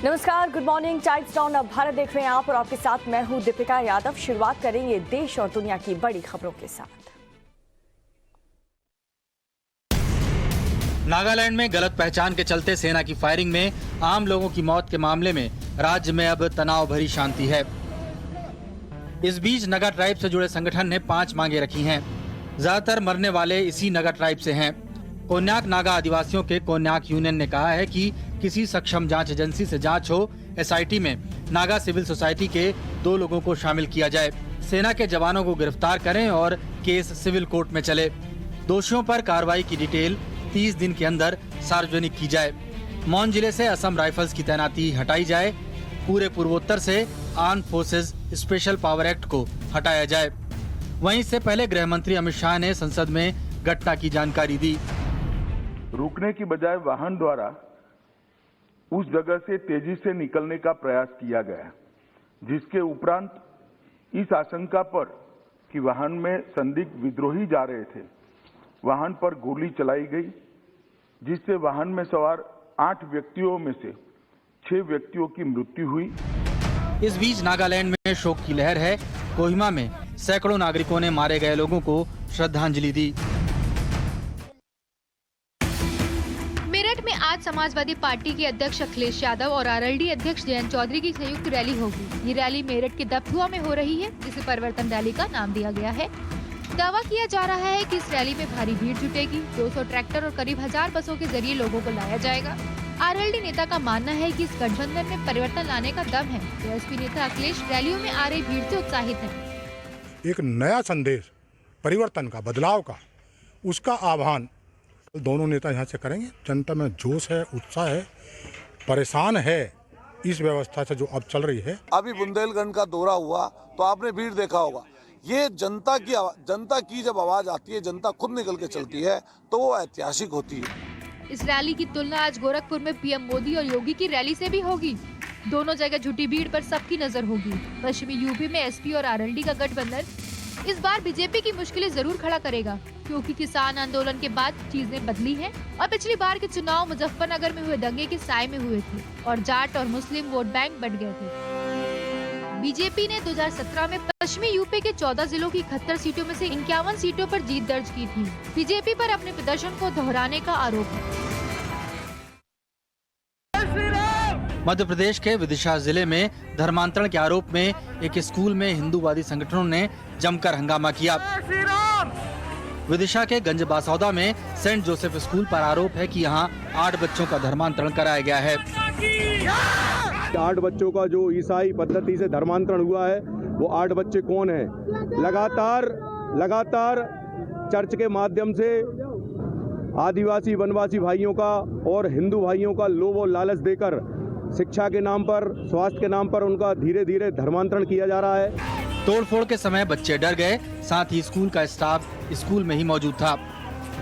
नमस्कार, good morning. Times town अब भारत देख रहे हैं आप और आपके साथ मैं हूं दीपिका यादव। शुरुआत करेंगे देश और दुनिया की बड़ी खबरों के साथ। नागालैंड में गलत पहचान के चलते सेना की फायरिंग में आम लोगों की मौत के मामले में राज्य में अब तनाव भरी शांति है। इस बीच नगा ट्राइब से जुड़े संगठन ने 5 मांगे रखी हैं। ज्यादातर मरने वाले इसी नगा ट्राइब से हैं। कोन्याक नागा आदिवासियों के कोन्याक यूनियन ने कहा है कि किसी सक्षम जांच एजेंसी से जांच हो। एसआईटी में नागा सिविल सोसाइटी के 2 लोगों को शामिल किया जाए। सेना के जवानों को गिरफ्तार करें और केस सिविल कोर्ट में चले। दोषियों पर कार्रवाई की डिटेल 30 दिन के अंदर सार्वजनिक की जाए। मौन जिले से असम राइफल्स की तैनाती हटाई जाए। पूरे पूर्वोत्तर से arm forces special power act को हटाया जाए। वहीं इससे पहले गृह मंत्री अमित शाह ने संसद में घटना की जानकारी दी। रुकने की बजाय वाहन द्वारा उस जगह से तेजी से निकलने का प्रयास किया गया, जिसके उपरांत इस आशंका पर कि वाहन में संदिग्ध विद्रोही जा रहे थे, वाहन पर गोली चलाई गई, जिससे वाहन में सवार 8 व्यक्तियों में से 6 व्यक्तियों की मृत्यु हुई। इस बीच नागालैंड में शोक की लहर है। कोहिमा में सैकड़ों नागरिकों ने मारे गए लोगों को श्रद्धांजलि दी। मेरठ में आज समाजवादी पार्टी के अध्यक्ष अखिलेश यादव और आरएलडी अध्यक्ष जयंत चौधरी की संयुक्त रैली होगी। ये रैली मेरठ के दफधुआ में हो रही है, जिसे परिवर्तन रैली का नाम दिया गया है। दावा किया जा रहा है कि इस रैली में भारी भीड़ जुटेगी। 200 ट्रैक्टर और करीब 1000 बसों के जरिए लोगों को लाया जाएगा। आरएलडी नेता का मानना है कि इस गठबंधन में परिवर्तन लाने का दम है। एसपी नेता अखिलेश रैलियों में आ रही भीड़ से उत्साहित है। एक नया संदेश परिवर्तन का, बदलाव का, उसका आह्वान दोनों नेता यहाँ से करेंगे। जनता में जोश है, उत्साह है, परेशान है इस व्यवस्था से जो अब चल रही है। अभी बुंदेलखंड का दौरा हुआ तो आपने भीड़ देखा होगा। ये जनता की जब आवाज आती है, जनता खुद निकल के चलती है, तो वो ऐतिहासिक होती है। इस रैली की तुलना आज गोरखपुर में पीएम मोदी और योगी की रैली से भी होगी। दोनों जगह जुटी भीड़ पर सबकी नजर होगी। पश्चिमी यूपी में एसपी और आरएलडी का गठबंधन इस बार बीजेपी की मुश्किलें जरूर खड़ा करेगा, क्योंकि किसान आंदोलन के बाद चीजें बदली हैं और पिछली बार के चुनाव मुजफ्फरनगर में हुए दंगे के साए में हुए थे और जाट और मुस्लिम वोट बैंक बढ़ गए थे। बीजेपी ने 2017 में पश्चिमी यूपी के 14 जिलों की 71 सीटों में से 51 सीटों पर जीत दर्ज की थी। बीजेपी पर अपने प्रदर्शन को दोहराने का आरोप है। मध्य प्रदेश के विदिशा जिले में धर्मांतरण के आरोप में एक स्कूल में हिंदूवादी संगठनों ने जमकर हंगामा किया। विदिशा के गंज बासौदा में सेंट जोसेफ स्कूल पर आरोप है कि यहां 8 बच्चों का धर्मांतरण कराया गया है। 8 बच्चों का जो ईसाई पद्धति से धर्मांतरण हुआ है, वो 8 बच्चे कौन हैं? लगातार चर्च के माध्यम से आदिवासी वनवासी भाइयों का और हिंदू भाइयों का लोभ और लालच देकर शिक्षा के नाम पर, स्वास्थ्य के नाम पर उनका धीरे धीरे धर्मांतरण किया जा रहा है। तोड़फोड़ के समय बच्चे डर गए, साथ ही स्कूल का स्टाफ स्कूल में ही मौजूद था।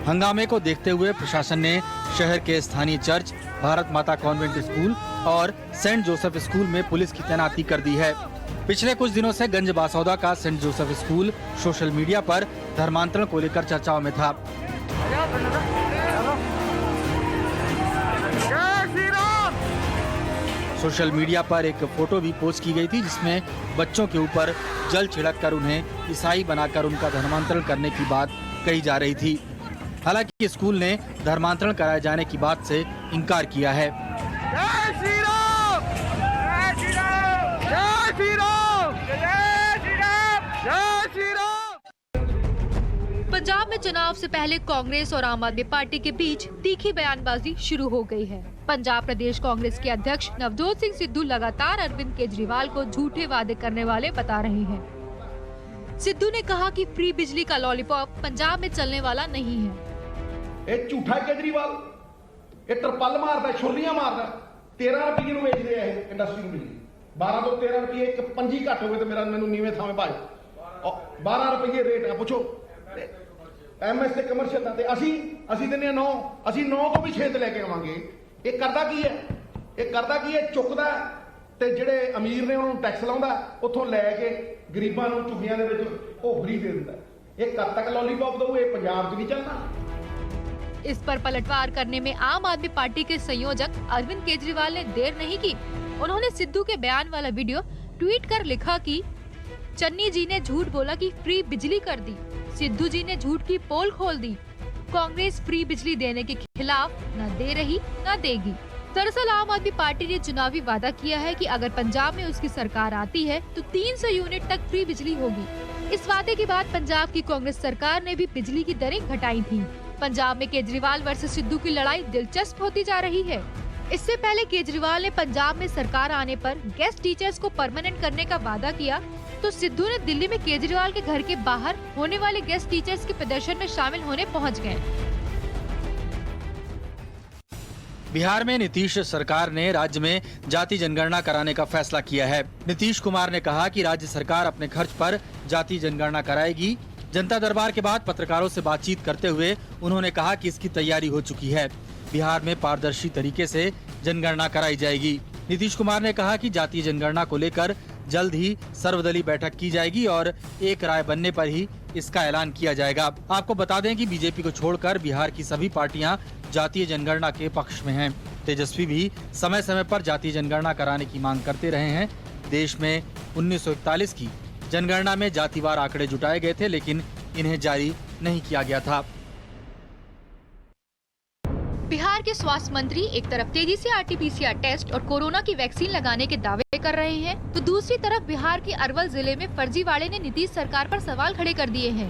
हंगामे को देखते हुए प्रशासन ने शहर के स्थानीय चर्च, भारत माता कॉन्वेंट स्कूल और सेंट जोसेफ स्कूल में पुलिस की तैनाती कर दी है। पिछले कुछ दिनों से गंज बासौदा का Saint Joseph school social media पर धर्मांतरण को लेकर चर्चाओं में था। सोशल मीडिया पर एक फोटो भी पोस्ट की गई थी, जिसमें बच्चों के ऊपर जल छिड़ककर उन्हें ईसाई बनाकर उनका धर्मांतरण करने की बात कही जा रही थी। हालांकि स्कूल ने धर्मांतरण कराए जाने की बात से इनकार किया है। पंजाब में चुनाव से पहले कांग्रेस और आम आदमी पार्टी के बीच तीखी बयानबाजी शुरू हो गई है। पंजाब प्रदेश कांग्रेस के अध्यक्ष नवजोत सिंह सिद्धू लगातार अरविंद केजरीवाल को झूठे वादे करने वाले बता रहे हैं। सिद्धू ने कहा कि फ्री बिजली का लॉलीपॉप पंजाब में चलने वाला नहीं है। ये झूठा केजरीवाल, ये तरपल मारदा, छोलियां मारदा, 13 रुपये ਨੂੰ ਵੇਚਦੇ ਆ ਇਹ ਇੰਡਸਟਰੀ ਨੂੰ ਬਿਜਲੀ। 12 ਤੋਂ 13 रुपये ਇੱਕ ਪੰਜੀ ਘੱਟ ਹੋਵੇ ਤੇ ਮੇਰਾ ਮੈਨੂੰ ਨੀਵੇਂ ਥਾਵੇਂ ਭਾਜ 12 रुपये ਰੇਟ ਆ। ਪੁੱਛੋ एमएस ਤੇ ਕਮਰਸ਼ੀਅਲ ਦਾ ਤੇ ਅਸੀਂ ਦਿੰਨੇ 9, ਅਸੀਂ 9 ਤੋਂ ਵੀ 6 ਤੇ ਲੈ ਕੇ ਆਵਾਂਗੇ। ਇਹ ਕਰਦਾ ਕੀ ਹੈ? ਇਹ ਕਰਦਾ ਕੀ ਹੈ? ਚੁੱਕਦਾ ਤੇ ਜਿਹੜੇ ਅਮੀਰ ਨੇ ਉਹਨਾਂ ਨੂੰ ਟੈਕਸ ਲਾਉਂਦਾ, ਉੱਥੋਂ ਲੈ ਕੇ ਗਰੀਬਾਂ ਨੂੰ ਝੁੱਗੀਆਂ ਦੇ ਵਿੱਚ ਉਹ ਫ੍ਰੀ ਦੇ ਦਿੰਦਾ। ਇਹ ਕਦ ਤੱਕ ਲੌਲੀਪੌਪ ਦਊ? ਇਹ ਪੰਜਾਬ 'ਚ ਨਹੀਂ ਚੱਲਣਾ। इस पर पलटवार करने में आम आदमी पार्टी के संयोजक अरविंद केजरीवाल ने देर नहीं की। उन्होंने सिद्धू के बयान वाला वीडियो ट्वीट कर लिखा कि चन्नी जी ने झूठ बोला कि फ्री बिजली कर दी, सिद्धू जी ने झूठ की पोल खोल दी। कांग्रेस फ्री बिजली देने के खिलाफ न दे रही न देगी। दरअसल आम आदमी पार्टी ने चुनावी वादा किया है कि अगर पंजाब में उसकी सरकार आती है तो 300 यूनिट तक फ्री बिजली होगी। इस वादे के बाद पंजाब की कांग्रेस सरकार ने भी बिजली की दरें घटाई थी। पंजाब में केजरीवाल वर्सेस सिद्धू की लड़ाई दिलचस्प होती जा रही है। इससे पहले केजरीवाल ने पंजाब में सरकार आने पर गेस्ट टीचर्स को परमानेंट करने का वादा किया, तो सिद्धू ने दिल्ली में केजरीवाल के घर के बाहर होने वाले गेस्ट टीचर्स के प्रदर्शन में शामिल होने पहुंच गए। बिहार में नीतीश सरकार ने राज्य में जाति जनगणना कराने का फैसला किया है। नीतीश कुमार ने कहा कि राज्य सरकार अपने खर्च पर जाति जनगणना कराएगी। जनता दरबार के बाद पत्रकारों से बातचीत करते हुए उन्होंने कहा कि इसकी तैयारी हो चुकी है। बिहार में पारदर्शी तरीके से जनगणना कराई जाएगी। नीतीश कुमार ने कहा कि जातीय जनगणना को लेकर जल्द ही सर्वदलीय बैठक की जाएगी और एक राय बनने पर ही इसका ऐलान किया जाएगा। आपको बता दें कि बीजेपी को छोड़कर बिहार की सभी पार्टियां जातीय जनगणना के पक्ष में हैं। तेजस्वी भी समय समय पर जातीय जनगणना कराने की मांग करते रहे हैं। देश में 1941 की जनगणना में जातिवार आंकड़े जुटाए गए थे, लेकिन इन्हें जारी नहीं किया गया था। बिहार के स्वास्थ्य मंत्री एक तरफ तेजी से आरटी-पीसीआर टेस्ट और कोरोना की वैक्सीन लगाने के दावे कर रहे हैं, तो दूसरी तरफ बिहार के अरवल जिले में फर्जीवाड़े ने नीतीश सरकार पर सवाल खड़े कर दिए हैं।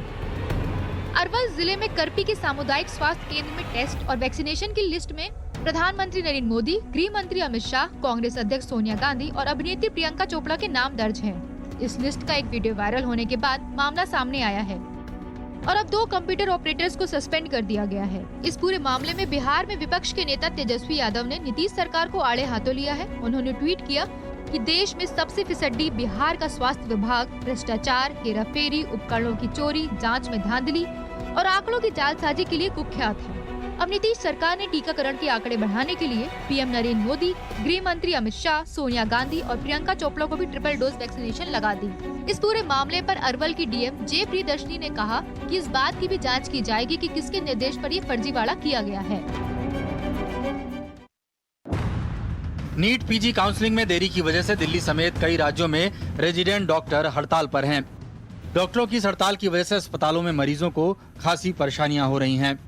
अरवल जिले में करपी के सामुदायिक स्वास्थ्य केंद्र में टेस्ट और वैक्सीनेशन की लिस्ट में प्रधानमंत्री नरेंद्र मोदी, गृह मंत्री अमित शाह, कांग्रेस अध्यक्ष सोनिया गांधी और अभिनेत्री प्रियंका चोपड़ा के नाम दर्ज हैं। इस लिस्ट का एक वीडियो वायरल होने के बाद मामला सामने आया है और अब 2 कंप्यूटर ऑपरेटर्स को सस्पेंड कर दिया गया है। इस पूरे मामले में बिहार में विपक्ष के नेता तेजस्वी यादव ने नीतीश सरकार को आड़े हाथों लिया है। उन्होंने ट्वीट किया कि देश में सबसे फिसड्डी बिहार का स्वास्थ्य विभाग भ्रष्टाचार, हेराफेरी, उपकरणों की चोरी, जांच में धांधली और आंकड़ों की जालसाजी के लिए कुख्यात है। अब नीतीश सरकार ने टीकाकरण के आंकड़े बढ़ाने के लिए पीएम नरेंद्र मोदी, गृह मंत्री अमित शाह, सोनिया गांधी और प्रियंका चोपड़ा को भी ट्रिपल डोज वैक्सीनेशन लगा दी। इस पूरे मामले पर अरवल की डीएम जे प्रियदर्शनी ने कहा कि इस बात की भी जांच की जाएगी कि किसके निर्देश पर ये फर्जीवाड़ा किया गया है। नीट पीजी काउंसलिंग में देरी की वजह से दिल्ली समेत कई राज्यों में रेजिडेंट डॉक्टर हड़ताल पर हैं। डॉक्टरों की इस हड़ताल की वजह से अस्पतालों में मरीजों को खासी परेशानियां हो रही हैं।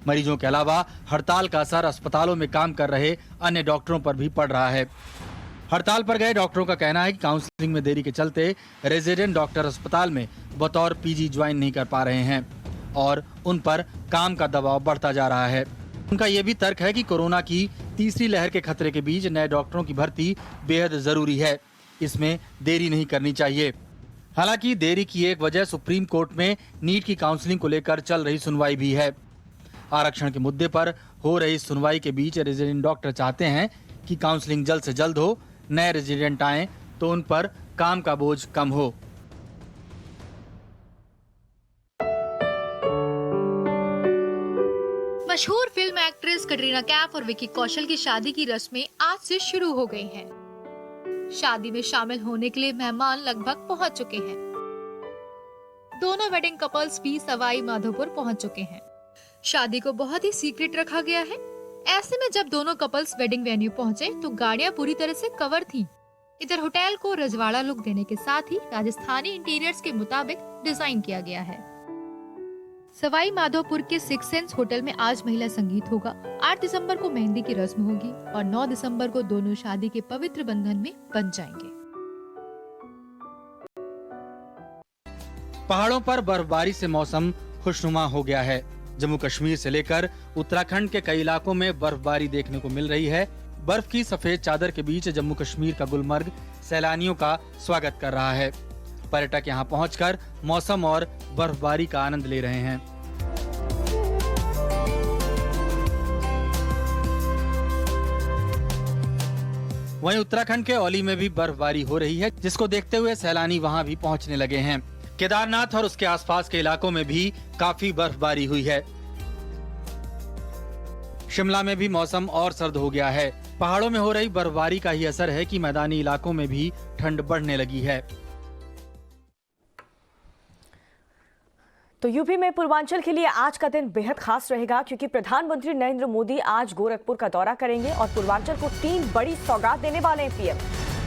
मरीजों के अलावा हड़ताल का असर अस्पतालों में काम कर रहे अन्य डॉक्टरों पर भी पड़ रहा है। हड़ताल पर गए डॉक्टरों का कहना है कि काउंसलिंग में देरी के चलते रेजिडेंट डॉक्टर अस्पताल में बतौर पीजी ज्वाइन नहीं कर पा रहे हैं और उन पर काम का दबाव बढ़ता जा रहा है। उनका ये भी तर्क है कि कोरोना की तीसरी लहर के खतरे के बीच नए डॉक्टरों की भर्ती बेहद जरूरी है, इसमें देरी नहीं करनी चाहिए। हालांकि देरी की एक वजह सुप्रीम कोर्ट में नीट की काउंसलिंग को लेकर चल रही सुनवाई भी है। आरक्षण के मुद्दे पर हो रही सुनवाई के बीच रेजिडेंट डॉक्टर चाहते हैं कि काउंसलिंग जल्द से जल्द हो, नए रेजिडेंट आए तो उन पर काम का बोझ कम हो। मशहूर फिल्म एक्ट्रेस कटरीना कैफ और विकी कौशल की शादी की रस्में आज से शुरू हो गई हैं। शादी में शामिल होने के लिए मेहमान लगभग पहुंच चुके हैं। दोनों वेडिंग कपल्स भी सवाई माधोपुर पहुंच चुके हैं। शादी को बहुत ही सीक्रेट रखा गया है। ऐसे में जब दोनों कपल्स वेडिंग वेन्यू पहुंचे तो गाड़ियां पूरी तरह से कवर थीं। इधर होटल को रजवाड़ा लुक देने के साथ ही राजस्थानी इंटीरियर्स के मुताबिक डिजाइन किया गया है। सवाई माधोपुर के 6 सेंस होटल में आज महिला संगीत होगा। 8 दिसंबर को मेहंदी की रस्म होगी और 9 दिसंबर को दोनों शादी के पवित्र बंधन में बंध जाएंगे। पहाड़ों पर बर्फबारी से मौसम खुशनुमा हो गया है। जम्मू कश्मीर से लेकर उत्तराखंड के कई इलाकों में बर्फबारी देखने को मिल रही है। बर्फ की सफेद चादर के बीच जम्मू कश्मीर का गुलमर्ग सैलानियों का स्वागत कर रहा है। पर्यटक यहां पहुंचकर मौसम और बर्फबारी का आनंद ले रहे हैं। वहीं उत्तराखंड के औली में भी बर्फबारी हो रही है, जिसको देखते हुए सैलानी वहां भी पहुंचने लगे हैं। केदारनाथ और उसके आसपास के इलाकों में भी काफी बर्फबारी हुई है। शिमला में भी मौसम और सर्द हो गया है। पहाड़ों में हो रही बर्फबारी का ही असर है कि मैदानी इलाकों में भी ठंड बढ़ने लगी है। तो यूपी में पूर्वांचल के लिए आज का दिन बेहद खास रहेगा क्योंकि प्रधानमंत्री नरेंद्र मोदी आज गोरखपुर का दौरा करेंगे और पूर्वांचल को 3 बड़ी सौगात देने वाले हैं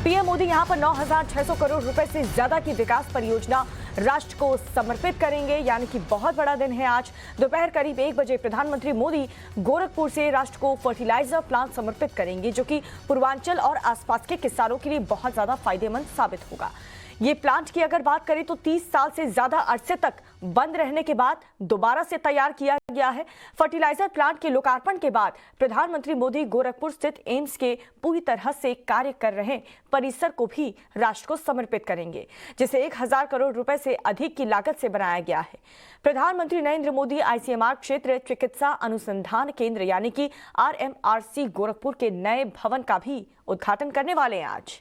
पीएम मोदी यहां पर 9,600 करोड़ रुपए से ज्यादा की विकास परियोजना राष्ट्र को समर्पित करेंगे, यानी कि बहुत बड़ा दिन है आज। दोपहर करीब 1 बजे प्रधानमंत्री मोदी गोरखपुर से राष्ट्र को फर्टिलाइजर प्लांट समर्पित करेंगे, जो कि पूर्वांचल और आसपास के किसानों के लिए बहुत ज्यादा फायदेमंद साबित होगा। ये प्लांट की अगर बात करें तो 30 साल से ज्यादा अरसे तक बंद रहने के बाद दोबारा से तैयार किया गया है। फर्टिलाइजर प्लांट के लोकार्पण के बाद प्रधानमंत्री मोदी गोरखपुर स्थित एम्स के पूरी तरह से कार्य कर रहे परिसर को भी राष्ट्र को समर्पित करेंगे, जिसे 1000 करोड़ रुपए से अधिक की लागत से बनाया गया है। प्रधानमंत्री नरेंद्र मोदी आईसीएमआर क्षेत्र चिकित्सा अनुसंधान केंद्र यानी कि RMRC गोरखपुर के नए भवन का भी उद्घाटन करने वाले हैं आज।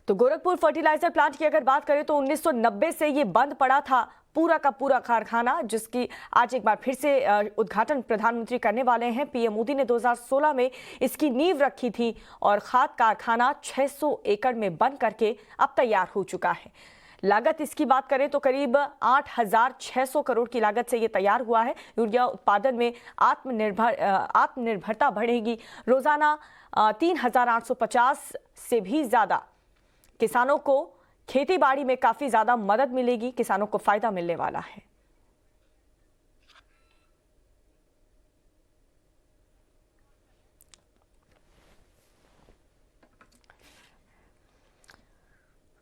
तो गोरखपुर फर्टिलाइजर प्लांट की अगर बात करें तो 1990 से ये बंद पड़ा था पूरा का पूरा कारखाना, जिसकी आज एक बार फिर से उद्घाटन प्रधानमंत्री करने वाले हैं। पीएम मोदी ने 2016 में इसकी नींव रखी थी और खाद कारखाना 600 एकड़ में बन करके अब तैयार हो चुका है। लागत इसकी बात करें तो करीब 8,600 करोड़ की लागत से ये तैयार हुआ है। यूरिया उत्पादन में आत्मनिर्भरता बढ़ेगी। रोजाना 3,850 से भी ज्यादा किसानों को खेती बाड़ी में काफी ज्यादा मदद मिलेगी, किसानों को फायदा मिलने वाला है।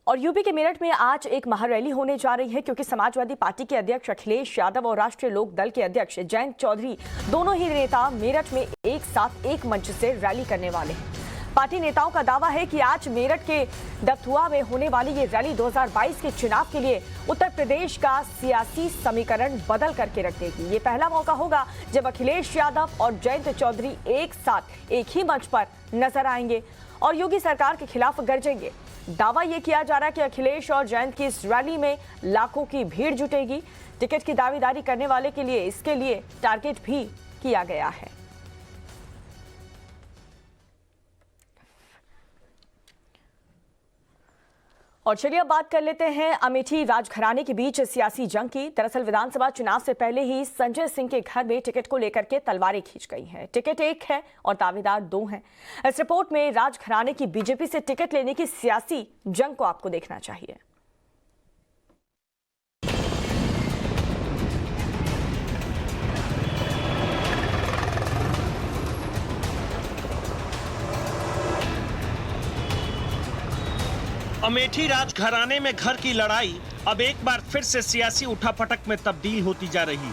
और यूपी के मेरठ में आज एक महारैली होने जा रही है क्योंकि समाजवादी पार्टी के अध्यक्ष अखिलेश यादव और राष्ट्रीय लोक दल के अध्यक्ष जयंत चौधरी दोनों ही नेता मेरठ में एक साथ एक मंच से रैली करने वाले हैं। पार्टी नेताओं का दावा है कि आज मेरठ के दफथुआ में होने वाली ये रैली 2022 के चुनाव के लिए उत्तर प्रदेश का सियासी समीकरण बदल करके रख देगी। ये पहला मौका होगा जब अखिलेश यादव और जयंत चौधरी एक साथ एक ही मंच पर नजर आएंगे और योगी सरकार के खिलाफ गरजेंगे। दावा ये किया जा रहा है कि अखिलेश और जयंत की इस रैली में लाखों की भीड़ जुटेगी। टिकट की दावेदारी करने वाले के लिए इसके लिए टारगेट भी किया गया है। और चलिए अब बात कर लेते हैं अमेठी राजघराने के बीच सियासी जंग की। दरअसल विधानसभा चुनाव से पहले ही संजय सिंह के घर में टिकट को लेकर के तलवारें खींच गई हैं। टिकट एक है और दावेदार 2 हैं। इस रिपोर्ट में राजघराने की बीजेपी से टिकट लेने की सियासी जंग को आपको देखना चाहिए। अमेठी राजघराने में घर की लड़ाई अब एक बार फिर से सियासी उठापटक में तब्दील होती जा रही।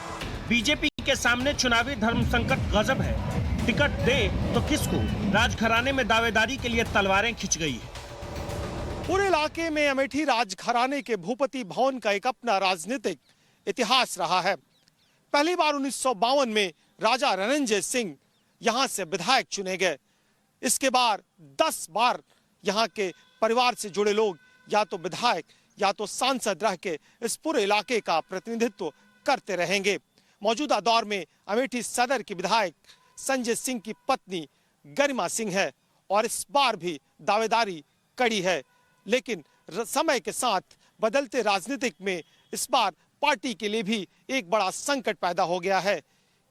बीजेपी के सामने चुनावी धर्म संकट गजब है। टिकट दे तो किसको? राजघराने में दावेदारी के लिए तलवारें खिंच गई है। पूरे इलाके में अमेठी राजघराने के भूपति भवन का एक अपना राजनीतिक इतिहास रहा है। पहली बार 1952 में राजा रणंजय सिंह यहाँ से विधायक चुने गए। इसके बाद 10 बार यहाँ के परिवार से जुड़े लोग या तो विधायक या तो सांसद रह के इस पूरे इलाके का प्रतिनिधित्व करते रहेंगे। मौजूदा दौर में अमेठी सदर की विधायक संजय सिंह की पत्नी गरिमा सिंह है और इस बार भी दावेदारी कड़ी है। लेकिन समय के साथ बदलते राजनीतिक में इस बार पार्टी के लिए भी एक बड़ा संकट पैदा हो गया है,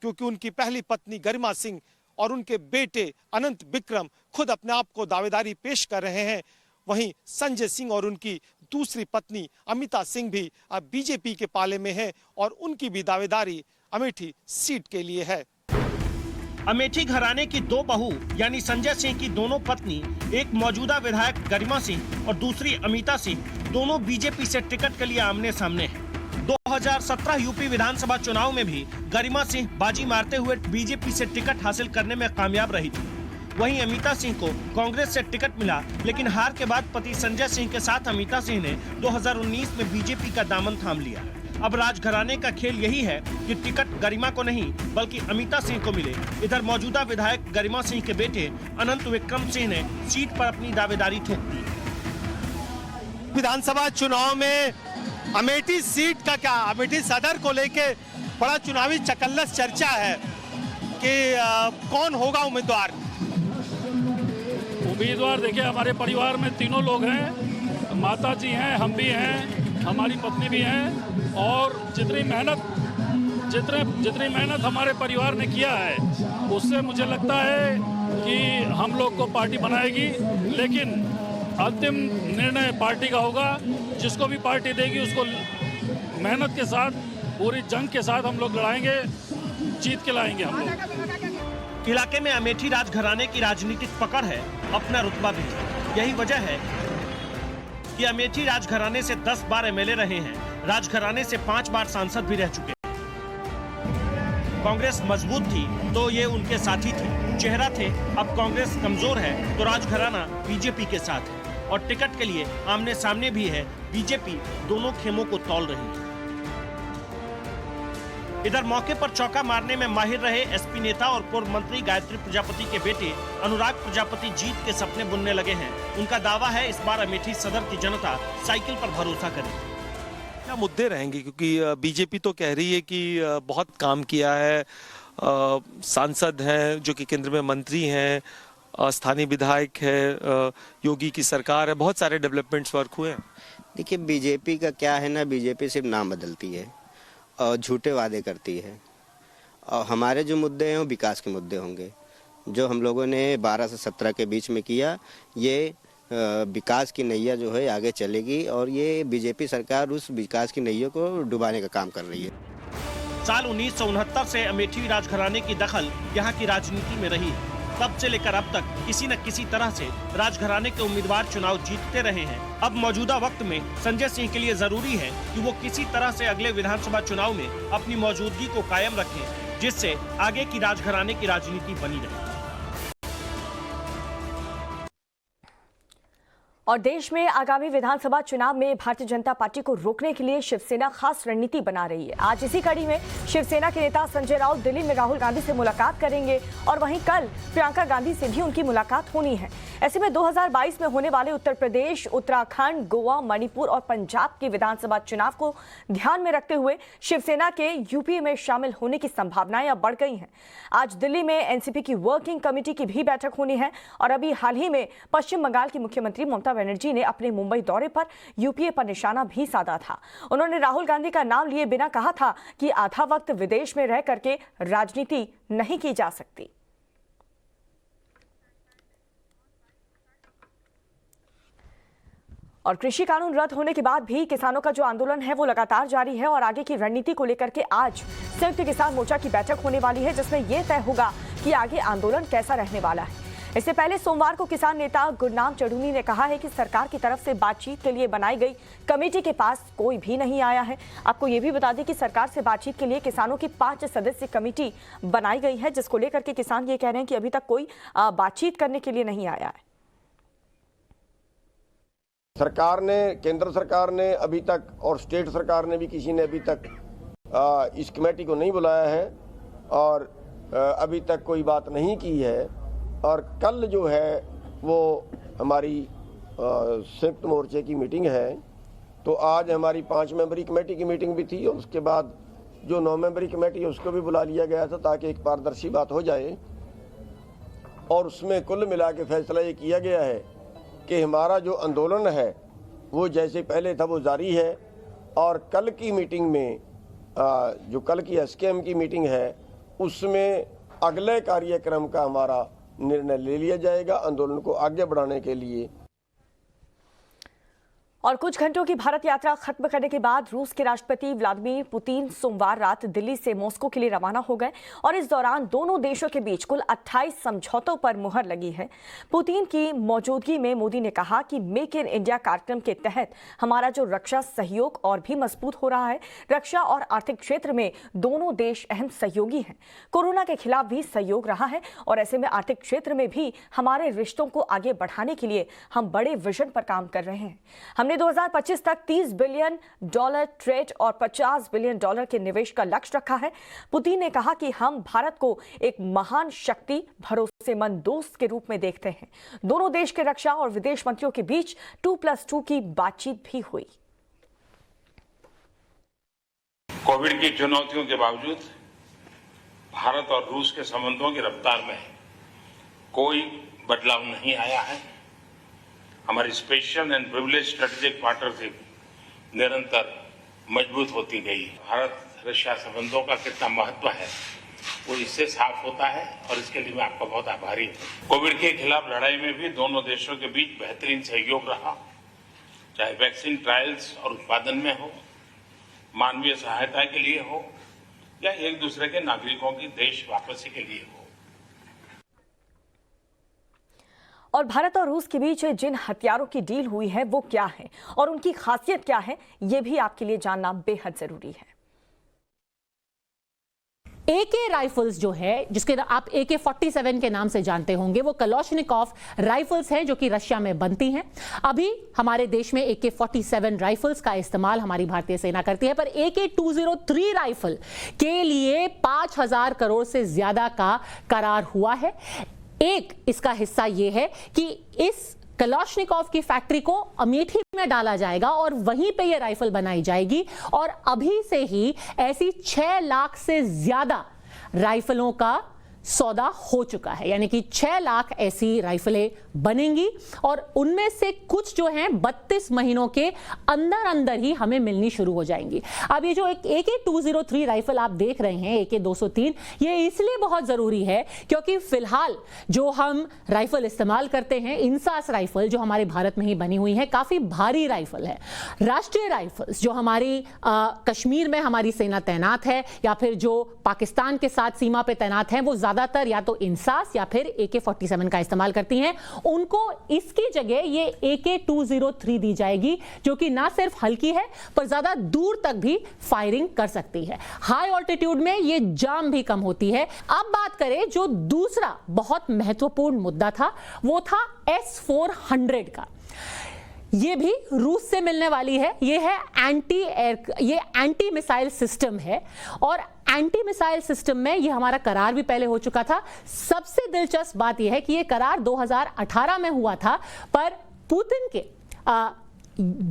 क्योंकि उनकी पहली पत्नी गरिमा सिंह और उनके बेटे अनंत विक्रम खुद अपने आप को दावेदारी पेश कर रहे हैं। वहीं संजय सिंह और उनकी दूसरी पत्नी अमिता सिंह भी अब बीजेपी के पाले में है और उनकी भी दावेदारी अमेठी सीट के लिए है। अमेठी घराने की 2 बहू यानी संजय सिंह की दोनों पत्नी, एक मौजूदा विधायक गरिमा सिंह और दूसरी अमिता सिंह, दोनों बीजेपी से टिकट के लिए आमने सामने हैं। 2017 यूपी विधानसभा चुनाव में भी गरिमा सिंह बाजी मारते हुए बीजेपी से टिकट हासिल करने में कामयाब रही थी। वहीं अमिता सिंह को कांग्रेस से टिकट मिला, लेकिन हार के बाद पति संजय सिंह के साथ अमिता सिंह ने 2019 में बीजेपी का दामन थाम लिया। अब राजघराने का खेल यही है कि टिकट गरिमा को नहीं बल्कि अमिता सिंह को मिले। इधर मौजूदा विधायक गरिमा सिंह के बेटे अनंत विक्रम सिंह ने सीट पर अपनी दावेदारी ठोक दी। विधानसभा चुनाव में अमेठी सीट का क्या, अमेठी सदर को लेके बड़ा चुनावी चकल्लस चर्चा है कि कौन होगा उम्मीदवार। देखिए, हमारे परिवार में तीनों लोग हैं, माता जी हैं, हम भी हैं हमारी पत्नी भी हैं और जितनी मेहनत हमारे परिवार ने किया है उससे मुझे लगता है कि हम लोग को पार्टी बनाएगी, लेकिन अंतिम निर्णय पार्टी का होगा। जिसको भी पार्टी देगी उसको मेहनत के साथ, पूरी जंग के साथ हम लोग लड़ाएंगे, जीत के लाएंगे हम लोग। इलाके में अमेठी राजघराने की राजनीतिक पकड़ है, अपना रुतबा भी है। यही वजह है कि अमेठी राजघराने से 10 बार एमएलए रहे हैं, राजघराने से 5 बार सांसद भी रह चुके। कांग्रेस मजबूत थी तो ये उनके साथी थे, चेहरा थे। अब कांग्रेस कमजोर है तो राजघराना बीजेपी के साथ है और टिकट के लिए आमने सामने भी है। बीजेपी दोनों खेमों को तौल रही है। इधर मौके पर चौका मारने में माहिर रहे एसपी नेता और पूर्व मंत्री गायत्री प्रजापति के बेटे अनुराग प्रजापति जीत के सपने बुनने लगे हैं। उनका दावा है इस बार अमेठी सदर की जनता साइकिल पर भरोसा करे। क्या मुद्दे रहेंगे, क्योंकि बीजेपी तो कह रही है कि बहुत काम किया है, सांसद हैं जो कि केंद्र में मंत्री हैं, स्थानीय विधायक है, योगी की सरकार है, बहुत सारे डेवलपमेंट्स वर्क हुए हैं। देखिए बीजेपी का क्या है ना, बीजेपी सिर्फ नाम बदलती है और झूठे वादे करती है। और हमारे जो मुद्दे हैं वो विकास के मुद्दे होंगे। जो हम लोगों ने 12 से 17 के बीच में किया, ये विकास की नैया जो है आगे चलेगी और ये बीजेपी सरकार उस विकास की नैया को डुबाने का काम कर रही है। साल 1969 से अमेठी राजघराने की दखल यहाँ की राजनीति में रही है। तब से लेकर अब तक किसी न किसी तरह से राजघराने के उम्मीदवार चुनाव जीतते रहे हैं। अब मौजूदा वक्त में संजय सिंह के लिए जरूरी है कि वो किसी तरह से अगले विधानसभा चुनाव में अपनी मौजूदगी को कायम रखें, जिससे आगे की राजघराने की राजनीति बनी रहे। और देश में आगामी विधानसभा चुनाव में भारतीय जनता पार्टी को रोकने के लिए शिवसेना खास रणनीति बना रही है। आज इसी कड़ी में शिवसेना के नेता संजय राउत दिल्ली में राहुल गांधी से मुलाकात करेंगे और वहीं कल प्रियंका गांधी से भी उनकी मुलाकात होनी है। ऐसे में 2022 में होने वाले उत्तर प्रदेश, उत्तराखंड, गोवा, मणिपुर और पंजाब के विधानसभा चुनाव को ध्यान में रखते हुए शिवसेना के यूपीए में शामिल होने की संभावनाएं अब बढ़ गई हैं। आज दिल्ली में एनसीपी की वर्किंग कमेटी की भी बैठक होनी है और अभी हाल ही में पश्चिम बंगाल की मुख्यमंत्री ममता बनर्जी ने अपने मुंबई दौरे पर यूपीए पर निशाना भी साधा था। उन्होंने राहुल गांधी का नाम लिए बिना कहा था कि आधा वक्त विदेश में रह करके राजनीति नहीं की जा सकती। और कृषि कानून रद्द होने के बाद भी किसानों का जो आंदोलन है वो लगातार जारी है और आगे की रणनीति को लेकर के आज संयुक्त किसान मोर्चा की बैठक होने वाली है, जिसमें यह तय होगा कि आगे आंदोलन कैसा रहने वाला है। इससे पहले सोमवार को किसान नेता गुरनाम चढ़ूनी ने कहा है कि सरकार की तरफ से बातचीत के लिए बनाई गई कमेटी के पास कोई भी नहीं आया है। आपको ये भी बता दें कि सरकार से बातचीत के लिए किसानों की 5 सदस्यीय कमेटी बनाई गई है, जिसको लेकर के किसान ये कह रहे हैं कि अभी तक कोई बातचीत करने के लिए नहीं आया है। सरकार ने, केंद्र सरकार ने अभी तक और स्टेट सरकार ने भी किसी ने अभी तक इस कमेटी को नहीं बुलाया है और अभी तक कोई बात नहीं की है। और कल जो है वो हमारी संयुक्त मोर्चे की मीटिंग है, तो आज हमारी 5 मेंबरी कमेटी की मीटिंग भी थी और उसके बाद जो 9 मेंबरी कमेटी है उसको भी बुला लिया गया था ताकि एक पारदर्शी बात हो जाए। और उसमें कुल मिला के फैसला ये किया गया है कि हमारा जो आंदोलन है वो जैसे पहले था वो जारी है और कल की मीटिंग में जो कल की एसकेएम की मीटिंग है उसमें अगले कार्यक्रम का हमारा निर्णय ले लिया जाएगा आंदोलन को आगे बढ़ाने के लिए। और कुछ घंटों की भारत यात्रा खत्म करने के बाद रूस के राष्ट्रपति व्लादिमीर पुतिन सोमवार रात दिल्ली से मॉस्को के लिए रवाना हो गए और इस दौरान दोनों देशों के बीच कुल 28 समझौतों पर मुहर लगी है। पुतिन की मौजूदगी में मोदी ने कहा कि मेक इन इंडिया कार्यक्रम के तहत हमारा जो रक्षा सहयोग और भी मजबूत हो रहा है। रक्षा और आर्थिक क्षेत्र में दोनों देश अहम सहयोगी हैं। कोरोना के खिलाफ भी सहयोग रहा है और ऐसे में आर्थिक क्षेत्र में भी हमारे रिश्तों को आगे बढ़ाने के लिए हम बड़े विजन पर काम कर रहे हैं। हमने 2025 तक $30 बिलियन ट्रेड और $50 बिलियन के निवेश का लक्ष्य रखा है। पुतिन ने कहा कि हम भारत को एक महान शक्ति, भरोसेमंद दोस्त के रूप में देखते हैं। दोनों देश के रक्षा और विदेश मंत्रियों के बीच 2+2 की बातचीत भी हुई। कोविड की चुनौतियों के बावजूद भारत और रूस के संबंधों की रफ्तार में कोई बदलाव नहीं आया है। हमारी special and privilege strategic partnership निरंतर मजबूत होती गई। भारत रशिया संबंधों का कितना महत्व है वो इससे साफ होता है और इसके लिए मैं आपका बहुत आभारी हूँ। कोविड के खिलाफ लड़ाई में भी दोनों देशों के बीच बेहतरीन सहयोग रहा, चाहे वैक्सीन ट्रायल्स और उत्पादन में हो, मानवीय सहायता के लिए हो या एक दूसरे के नागरिकों की देश वापसी के लिए हो। और भारत और रूस के बीच जिन हथियारों की डील हुई है वो क्या है और उनकी खासियत क्या है, ये भी आपके लिए जानना बेहद जरूरी है। एके राइफल्स जो है, जिसके आप AK-47 के नाम से जानते होंगे, वो कलाशनिकोव राइफल्स हैं जो कि रशिया में बनती हैं। अभी हमारे देश में AK-47 राइफल्स का इस्तेमाल हमारी भारतीय सेना करती है, पर AK-203 राइफल के लिए 5,000 करोड़ से ज्यादा का करार हुआ है। एक इसका हिस्सा यह है कि इस कलाशनिकोव की फैक्ट्री को अमेठी में डाला जाएगा और वहीं पे ये राइफल बनाई जाएगी और अभी से ही ऐसी 6 लाख से ज्यादा राइफलों का सौदा हो चुका है, यानी कि 6 लाख ऐसी राइफलें बनेंगी और उनमें से कुछ जो हैं 32 महीनों के अंदर अंदर ही हमें मिलनी शुरू हो जाएंगी। अब ये जो एक AK-203 राइफल आप देख रहे हैं, AK-203, ये इसलिए बहुत जरूरी है क्योंकि फिलहाल जो हम राइफल इस्तेमाल करते हैं, इंसास राइफल जो हमारे भारत में ही बनी हुई है, काफी भारी राइफल है। राष्ट्रीय राइफल्स जो हमारी कश्मीर में हमारी सेना तैनात है या फिर जो पाकिस्तान के साथ सीमा पे तैनात हैं, वो ज्यादातर या तो इंसास या फिर AK-47 का इस्तेमाल करती हैं। उनको इसकी जगह ये AK-203 दी जाएगी जो कि ना सिर्फ हल्की है पर ज्यादा दूर तक भी फायरिंग कर सकती है। हाई ऑल्टीट्यूड में ये जाम भी कम होती है। अब बात करें जो दूसरा बहुत महत्वपूर्ण मुद्दा था, वो था S-400 का। ये भी रूस से मिलने वाली है। ये है एंटी मिसाइल सिस्टम है और एंटी मिसाइल सिस्टम में ये हमारा करार भी पहले हो चुका था। सबसे दिलचस्प बात यह है कि ये करार 2018 में हुआ था, पर पुतिन के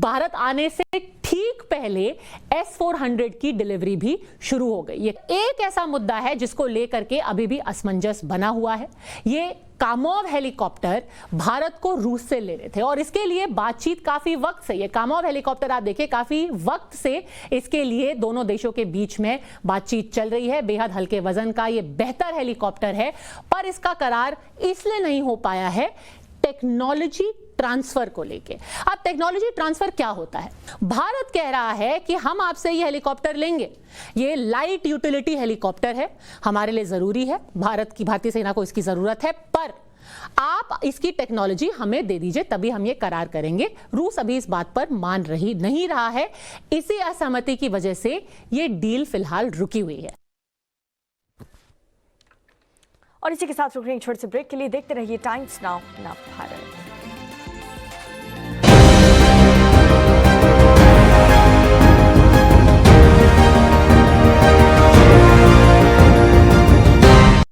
भारत आने से ठीक पहले S-400 की डिलीवरी भी शुरू हो गई। ये एक ऐसा मुद्दा है जिसको लेकर के अभी भी असमंजस बना हुआ है। ये कामोव हेलीकॉप्टर भारत को रूस से ले रहे थे और इसके लिए बातचीत काफी वक्त से, ये कामोव हेलीकॉप्टर आप देखिए काफी वक्त से इसके लिए दोनों देशों के बीच में बातचीत चल रही है। बेहद हल्के वजन का ये बेहतर हेलीकॉप्टर है, पर इसका करार इसलिए नहीं हो पाया है टेक्नोलॉजी ट्रांसफर को लेके। अब टेक्नोलॉजी ट्रांसफर क्या होता है? भारत कह रहा है कि हम आपसे ये हेलीकॉप्टर लेंगे, ये लाइट यूटिलिटी हेलीकॉप्टर है, हमारे लिए जरूरी है, भारतीय सेना को इसकी जरूरत है, पर आप इसकी टेक्नोलॉजी हमें दे दीजिए तभी हम ये करार करेंगे। रूस अभी इस बात पर मान नहीं रहा है। इसी असहमति की वजह से ये डील फिलहाल रुकी हुई है। और इसी के साथ रुक रहे हैं छोटे से ब्रेक के लिए। देखते रहिए टाइम्स नाउ भारत।